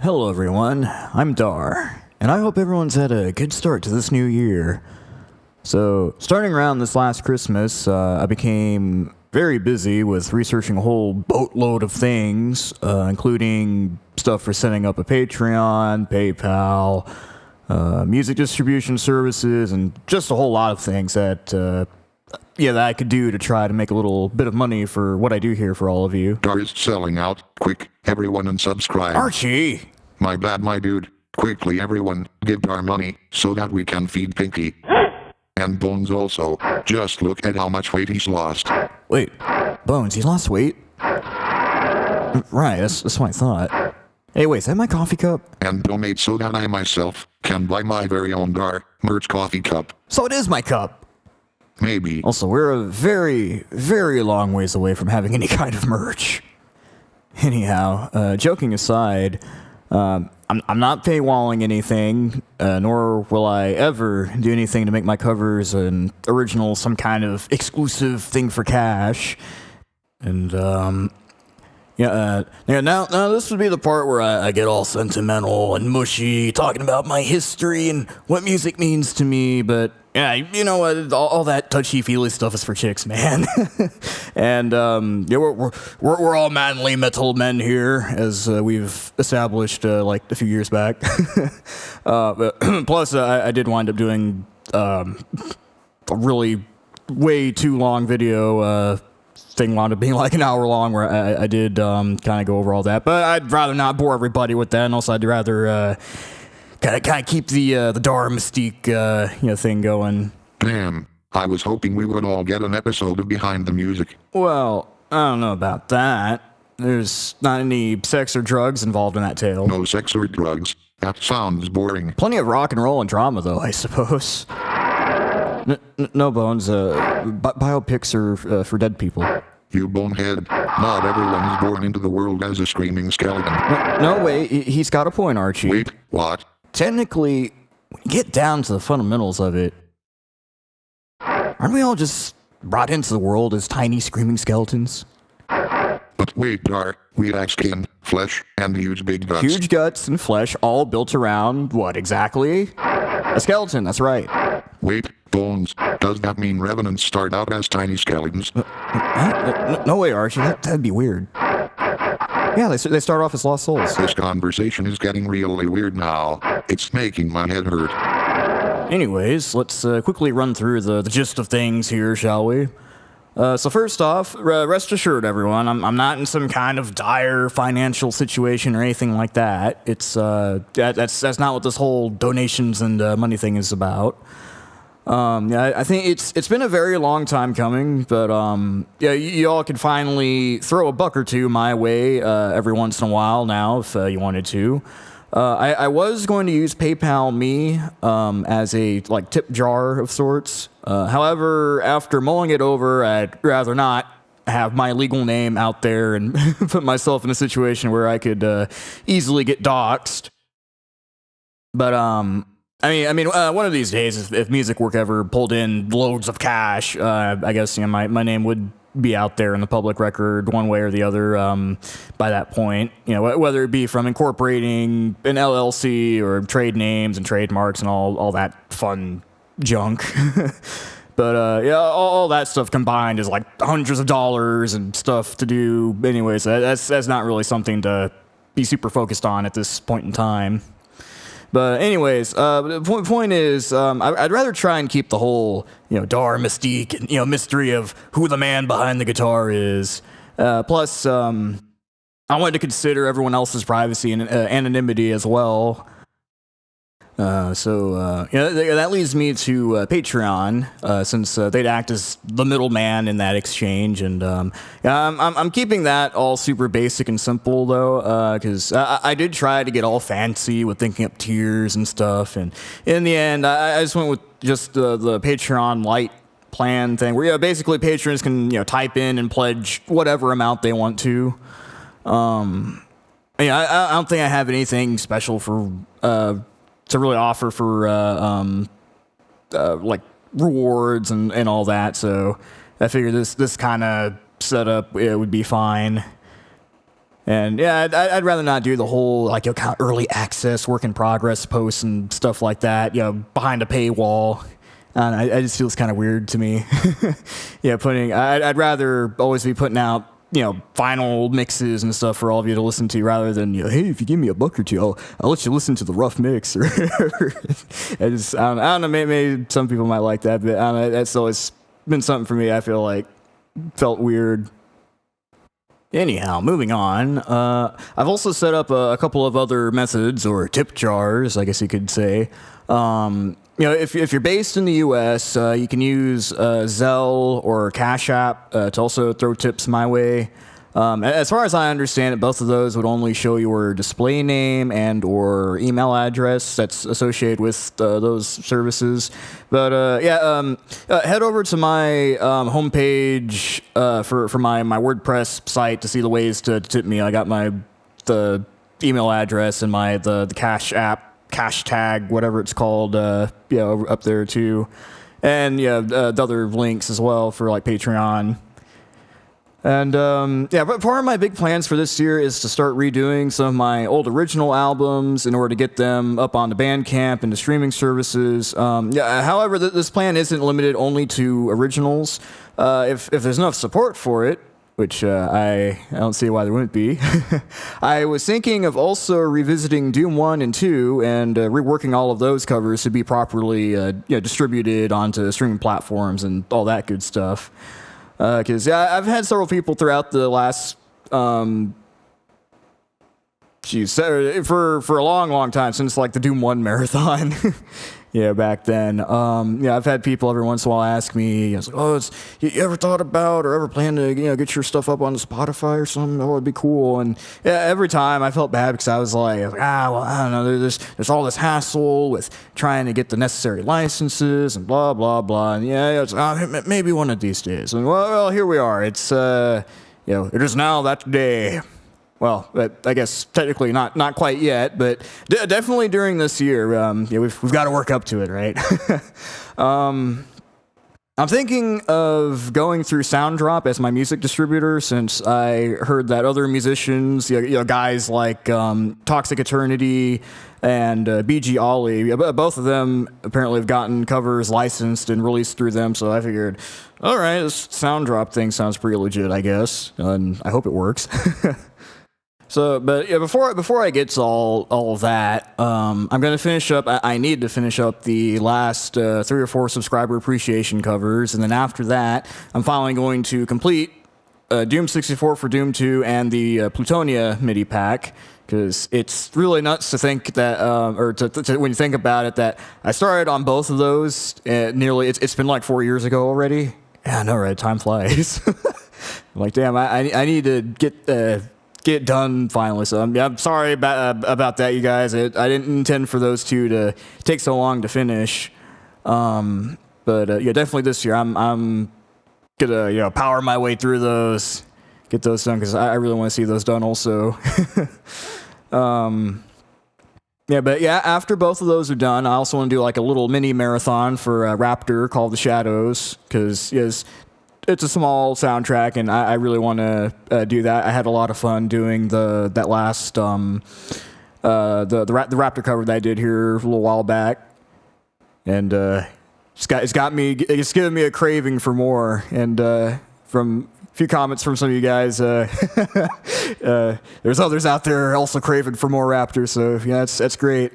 Hello everyone, I'm Dar, and I hope everyone's had a good start to this new year. So, starting around this last Christmas, I became very busy with researching a whole boatload of things, including stuff for setting up a Patreon, PayPal, music distribution services, and just a whole lot of things that I could do to try to make a little bit of money for what I do here for all of you. Dar is selling out. Quick, everyone unsubscribe. Archie! My bad, my dude. Quickly, everyone, give Dar money so that we can feed Pinky. And Bones also. Just look at how much weight he's lost. Wait, Bones, he's lost weight? Right, that's what I thought. Hey, wait, is that my coffee cup? And donate so that I myself can buy my very own Dar merch coffee cup. So it is my cup! Maybe. Also, we're a very, very long ways away from having any kind of merch. Anyhow, joking aside, I'm not paywalling anything, nor will I ever do anything to make my covers an original, some kind of exclusive thing for cash. And, now this would be the part where I get all sentimental and mushy, talking about my history and what music means to me, but yeah, you know what, all that touchy-feely stuff is for chicks, man. And, we're all manly metal men here, as we've established, like, a few years back. But plus, I did wind up doing a really way too long video, thing wound up being like an hour long, where I did kind of go over all that, but I'd rather not bore everybody with that, and also I'd rather kind of keep the Dar mystique thing going. Damn, I was hoping we would all get an episode of Behind the Music. Well, I don't know about that. There's not any sex or drugs involved in that tale. No sex or drugs. That sounds boring. Plenty of rock and roll and drama, though, I suppose. No, Bones. Biopics are for dead people. You bonehead. Not everyone is born into the world as a screaming skeleton. No way. He's got a point, Archie. Wait, what? Technically, when you get down to the fundamentals of it, aren't we all just brought into the world as tiny screaming skeletons? But wait, Dar, we have skin, flesh, and huge big guts. Huge guts and flesh, all built around what exactly? A skeleton, that's right. Wait, Bones, does that mean revenants start out as tiny skeletons? No way, Archie, that'd be weird. Yeah, they start off as lost souls. This conversation is getting really weird now. It's making my head hurt. Anyways, let's quickly run through the gist of things here, shall we? So first off, rest assured, everyone, I'm not in some kind of dire financial situation or anything like that. It's that's not what this whole donations and money thing is about. I think it's been a very long time coming, but you all can finally throw a buck or two my way every once in a while now if you wanted to. I was going to use PayPal Me as a tip jar of sorts. However, after mulling it over, I'd rather not have my legal name out there and put myself in a situation where I could easily get doxxed. But I mean, one of these days, if Music Work ever pulled in loads of cash, I guess my name would be out there in the public record one way or the other by that point. Whether it be from incorporating an LLC or trade names and trademarks and all that fun junk. But all that stuff combined is like hundreds of dollars and stuff to do. Anyways, that's not really something to be super focused on at this point in time. But anyways, the point is, I'd rather try and keep the whole, Dar mystique and, mystery of who the man behind the guitar is. Plus, I wanted to consider everyone else's privacy and anonymity as well. That leads me to Patreon, since they'd act as the middleman in that exchange, and I'm keeping that all super basic and simple though, because I did try to get all fancy with thinking up tiers and stuff, and in the end, I just went with just the Patreon Lite plan thing, where basically patrons can type in and pledge whatever amount they want to. I don't think I have anything special for to really offer for rewards and all that, so I figured this kind of setup would be fine. And yeah, I'd rather not do the whole like kind of early access, work in progress posts and stuff like that. Behind a paywall. And I just feels kind of weird to me. Yeah, I'd rather always be putting out final mixes and stuff for all of you to listen to, rather than hey, if you give me a buck or two, I'll let you listen to the rough mix. Or I don't know. Maybe some people might like that, but I don't know, that's always been something for me. I feel like felt weird. Anyhow, moving on. I've also set up a couple of other methods, or tip jars, I guess you could say. If you're based in the U.S., you can use Zelle or Cash App to also throw tips my way. As far as I understand it, both of those would only show your display name and or email address that's associated with those services. But head over to my homepage for my WordPress site to see the ways to tip me. I got the email address and the Cash App, cash tag, whatever it's called, up there too. And the other links as well for like Patreon. And but part of my big plans for this year is to start redoing some of my old original albums in order to get them up on the Bandcamp and the streaming services. However, this plan isn't limited only to originals. If there's enough support for it, which I don't see why there wouldn't be, I was thinking of also revisiting Doom 1 and 2 and reworking all of those covers to be properly distributed onto streaming platforms and all that good stuff. Because I've had several people throughout the last, for a long time, since like the Doom 1 marathon, back then. I've had people every once in a while ask me, you ever thought about or ever plan to get your stuff up on Spotify or something? Oh, it'd be cool. And every time I felt bad because I was like, I don't know. There's all this hassle with trying to get the necessary licenses and blah blah blah. And maybe one of these days. And well, here we are. It's it is now that day. Well, I guess technically not quite yet, but definitely during this year, we've got to work up to it, right? I'm thinking of going through Soundrop as my music distributor, since I heard that other musicians, guys like Toxic Eternity and BG Ollie, both of them apparently have gotten covers licensed and released through them. So I figured, all right, this Soundrop thing sounds pretty legit, I guess, and I hope it works. So, but before I get to all of that, I'm gonna finish up. I need to finish up the last 3 or 4 subscriber appreciation covers, and then after that, I'm finally going to complete Doom 64 for Doom 2 and the Plutonia MIDI pack. Because it's really nuts to think that, when you think about it, that I started on both of those nearly. It's been like 4 years ago already. Yeah, I know, right? Time flies. I'm like, damn, I need to get done finally. So I'm sorry about that, you guys. I didn't intend for those two to take so long to finish. But definitely this year I'm gonna power my way through those, get those done, because I really want to see those done also. After both of those are done, I also want to do like a little mini marathon for Raptor called The Shadows, because it's a small soundtrack, and I really want to do that. I had a lot of fun doing that last the Raptor cover that I did here a little while back, and it's given me a craving for more. And from a few comments from some of you guys, there's others out there also craving for more Raptor. So that's great.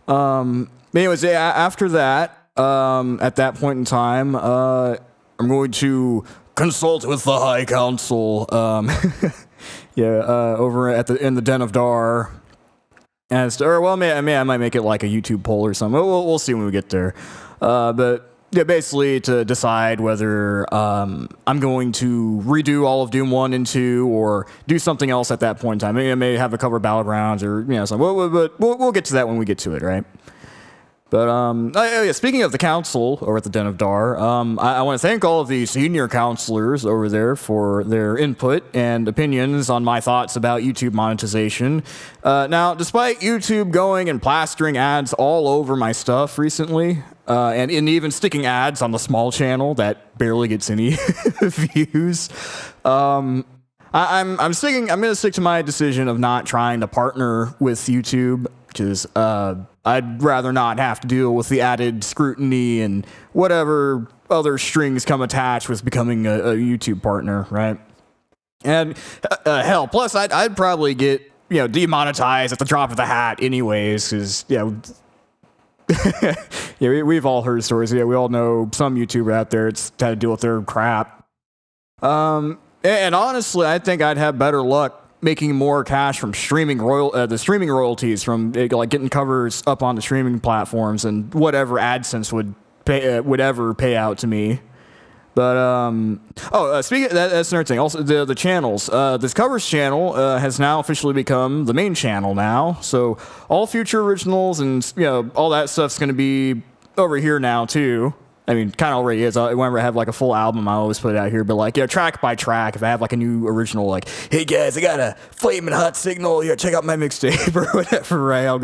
Anyways, after that, at that point in time, I'm going to consult with the High Council, over in the Den of Dar. I might make it like a YouTube poll or something. We'll see when we get there. Basically to decide whether I'm going to redo all of Doom 1 and 2 or do something else at that point in time. Maybe I may have a cover Battlegrounds or something. But we'll get to that when we get to it, right? But speaking of the council over at the Den of Dar, I want to thank all of the senior counselors over there for their input and opinions on my thoughts about YouTube monetization. Now, despite YouTube going and plastering ads all over my stuff recently, and even sticking ads on the small channel that barely gets any views, I'm sticking. I'm gonna stick to my decision of not trying to partner with YouTube, because I'd rather not have to deal with the added scrutiny and whatever other strings come attached with becoming a YouTube partner, right? And hell, plus I'd probably get demonetized at the drop of the hat, anyways, because yeah, we've all heard stories. Yeah, we all know some YouTuber out there it's had to deal with their crap. And honestly, I think I'd have better luck making more cash from streaming the streaming royalties from like getting covers up on the streaming platforms and whatever AdSense would ever pay out to me. But speaking of that's another thing. Also, the channels. This covers channel has now officially become the main channel now. So all future originals and all that stuff's going to be over here now too. I mean, kind of already is. Whenever I have like a full album, I always put it out here. But like, track by track, if I have like a new original, like, hey guys, I got a flaming hot signal. Yeah, check out my mixtape or whatever. Right? I'll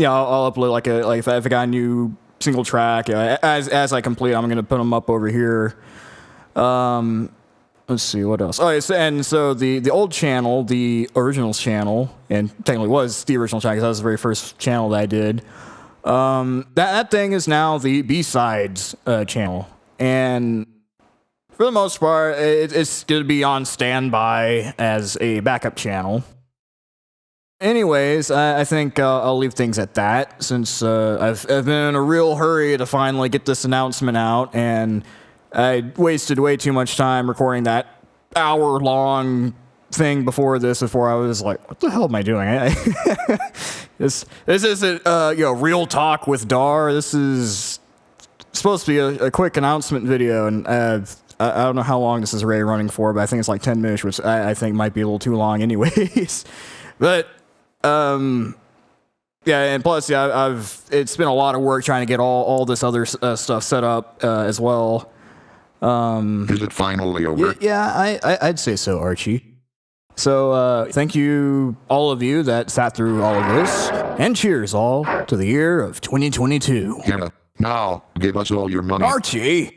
upload like if I got a new single track as I complete, I'm gonna put them up over here. Let's see what else. Oh, so the old channel, the originals channel, and technically was the original channel because that was the very first channel that I did. That thing is now the B-sides channel, and for the most part, it's going to be on standby as a backup channel. Anyways, I think I'll leave things at that, since I've been in a real hurry to finally get this announcement out, and I wasted way too much time recording that hour-long thing before I was like, what the hell am I doing? This isn't real talk with Dar. This is supposed to be a quick announcement video, and I don't know how long this is already running for, but I think it's like 10 minutes, which I think might be a little too long anyways. But and plus it's been a lot of work trying to get all this other stuff set up as well. Is it finally over? Yeah, I'd say so, Archie. So, thank you, all of you that sat through all of this, and cheers all to the year of 2022. Yeah, now, give us all your money. Archie!